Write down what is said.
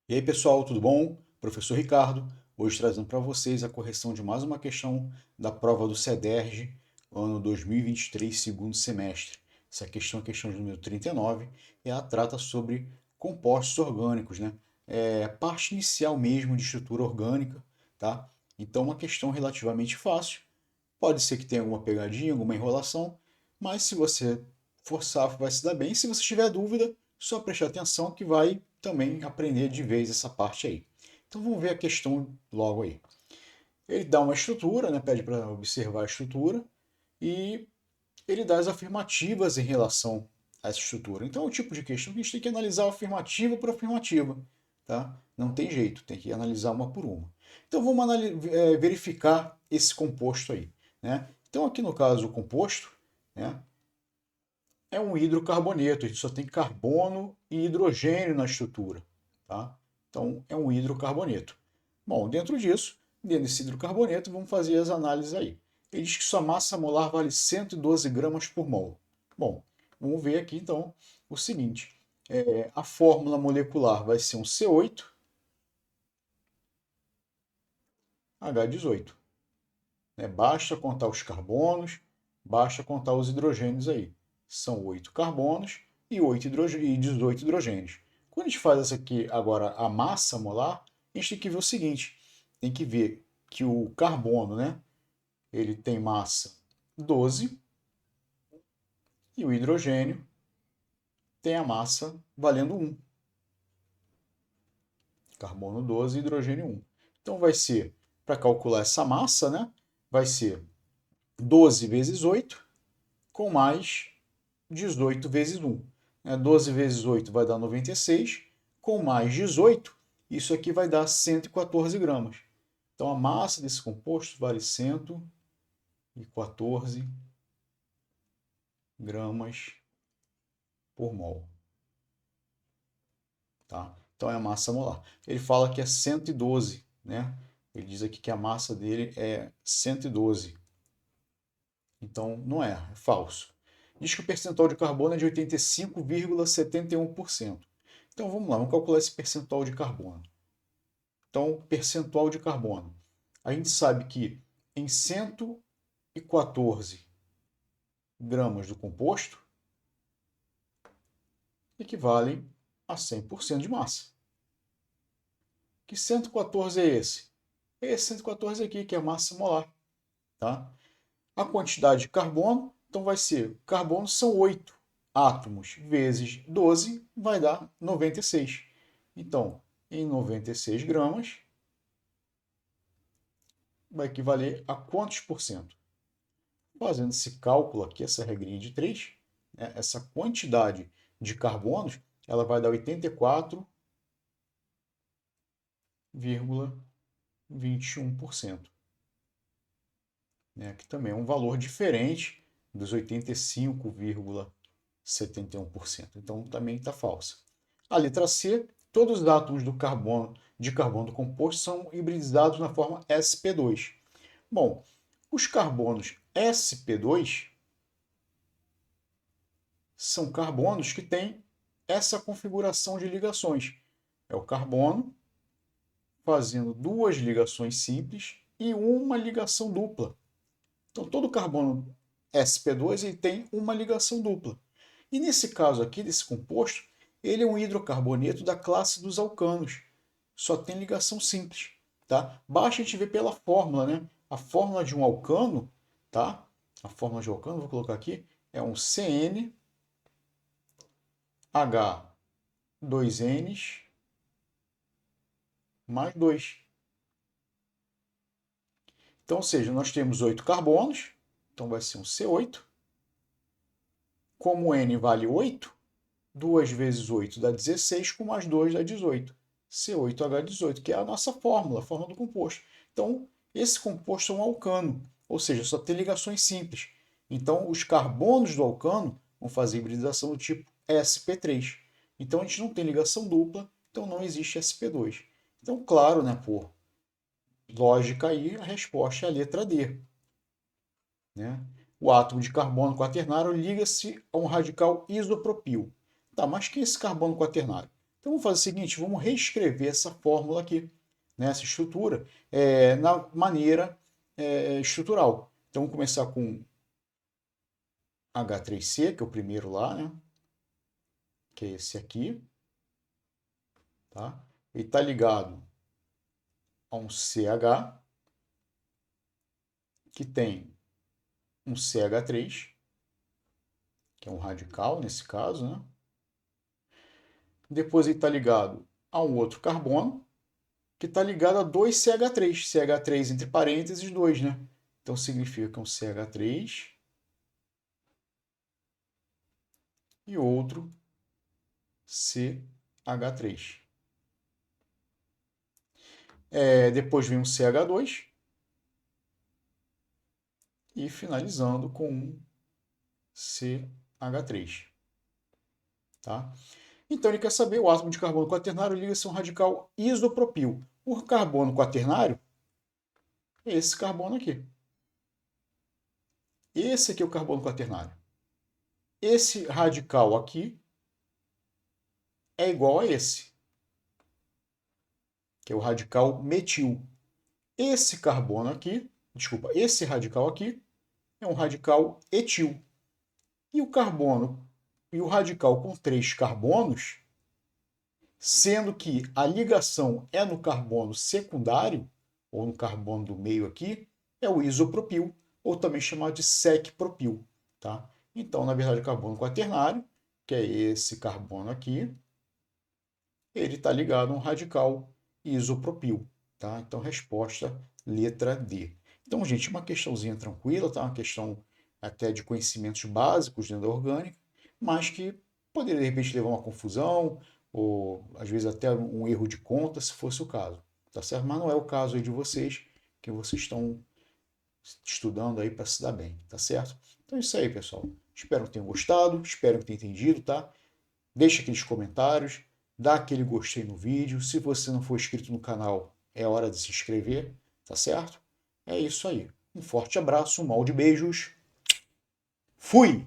E aí, pessoal, tudo bom? Professor Ricardo, hoje trazendo para vocês a correção de mais uma questão da prova do CEDERJ, ano 2023, segundo semestre. Essa questão é a questão de número 39 e ela trata sobre compostos orgânicos, né? É parte inicial mesmo de estrutura orgânica, tá? Então, uma questão relativamente fácil. Pode ser que tenha alguma pegadinha, alguma enrolação, mas se você forçar, vai se dar bem. Se você tiver dúvida, só prestar atenção que vai também aprender de vez essa parte aí. Então vamos ver a questão logo aí. Ele dá uma estrutura, né, pede para observar a estrutura e ele dá as afirmativas em relação a essa estrutura. Então é o tipo de questão que a gente tem que analisar afirmativa por afirmativa, tá? Não tem jeito, tem que analisar uma por uma. Então vamos verificar esse composto aí, né? Então aqui no caso o composto, né, é um hidrocarboneto, a gente só tem carbono e hidrogênio na estrutura, tá? Então é um hidrocarboneto. Bom, dentro desse hidrocarboneto, vamos fazer as análises aí. Ele diz que sua massa molar vale 112 gramas por mol. Bom, vamos ver aqui então o seguinte: a fórmula molecular vai ser um C8H18. Né? Basta contar os carbonos, basta contar os hidrogênios aí. São 8 carbonos e 18 hidrogênios. Quando a gente faz essa aqui agora a massa molar, a gente tem que ver o seguinte: tem que ver que o carbono, né, ele tem massa 12 e o hidrogênio tem a massa valendo 1. Carbono 12 e hidrogênio 1. Então vai ser, para calcular essa massa, né, vai ser 12 vezes 8 com mais 18 vezes 1. 12 vezes 8 vai dar 96, com mais 18, isso aqui vai dar 114 gramas. Então a massa desse composto vale 114 gramas por mol. Tá? Então é a massa molar. Ele fala que é 112, né? Ele diz aqui que a massa dele é 112. Então não é falso. Diz que o percentual de carbono é de 85,71%. Então vamos lá, vamos calcular esse percentual de carbono. Então, percentual de carbono. A gente sabe que em 114 gramas do composto equivalem a 100% de massa. Que 114 é esse? É esse 114 aqui, que é a massa molar. Tá? A quantidade de carbono, então vai ser, carbono são 8 átomos vezes 12, vai dar 96. Então, em 96 gramas, vai equivaler a quantos por cento? Fazendo esse cálculo aqui, essa regrinha de 3, né, essa quantidade de carbonos, ela vai dar 84,21%. Né, que também é um valor diferente dos 85,71%. Então também está falsa. A letra C, todos os átomos de carbono do composto são hibridizados na forma sp2. Bom, os carbonos sp2 são carbonos que têm essa configuração de ligações. É o carbono fazendo duas ligações simples e uma ligação dupla. Então, todo carbono sp2 ele tem uma ligação dupla. E nesse caso aqui, desse composto, ele é um hidrocarboneto da classe dos alcanos. Só tem ligação simples. Tá? Basta a gente ver pela fórmula, né? A fórmula de um alcano, tá? A fórmula de alcano, vou colocar aqui, é um CnH2Ns mais 2. Então, ou seja, nós temos 8 carbonos, então vai ser um C8. Como N vale 8, 2 vezes 8 dá 16, com mais 2 dá 18. C8H18, que é a nossa fórmula, a fórmula do composto. Então, esse composto é um alcano, ou seja, só tem ligações simples. Então, os carbonos do alcano vão fazer hibridização do tipo sp3. Então, a gente não tem ligação dupla, então não existe sp2. Então, claro, né, por lógica aí, a resposta é a letra D. Né? O átomo de carbono quaternário liga-se a um radical isopropil. Tá, mas que é esse carbono quaternário? Então vamos fazer o seguinte, vamos reescrever essa fórmula aqui, né, essa estrutura, na maneira estrutural. Então vamos começar com H3C, que é o primeiro lá, né? Que é esse aqui. Tá? Ele está ligado a um CH, que tem um CH3, que é um radical nesse caso, né? Depois ele está ligado a um outro carbono, que está ligado a dois CH3. CH3 entre parênteses 2, né? Então significa que é um CH3 e outro CH3. Depois vem um CH2 e finalizando com um CH3. Tá? Então ele quer saber o átomo de carbono quaternário liga-se a um radical isopropil. O carbono quaternário é esse carbono aqui. Esse aqui é o carbono quaternário. Esse radical aqui é igual a esse, que é o radical metil. Esse carbono aqui, desculpa, esse radical aqui é um radical etil. E o carbono e o radical com 3 carbonos, sendo que a ligação é no carbono secundário, ou no carbono do meio aqui, é o isopropil, ou também chamado de secpropil. Tá? Então, na verdade, o carbono quaternário, que é esse carbono aqui, ele está ligado a um radical isopropil. Tá? Então, resposta letra D. Então, gente, uma questãozinha tranquila, tá? Uma questão até de conhecimentos básicos dentro da orgânica, mas que poderia, de repente, levar a uma confusão, ou às vezes até um erro de conta, se fosse o caso. Tá certo? Mas não é o caso aí de vocês, que vocês estão estudando aí para se dar bem, tá certo? Então é isso aí, pessoal. Espero que tenham gostado, espero que tenham entendido, tá? Deixa aqueles comentários, dá aquele gostei no vídeo. Se você não for inscrito no canal, é hora de se inscrever, tá certo? É isso aí. Um forte abraço, um mal de beijos. Fui!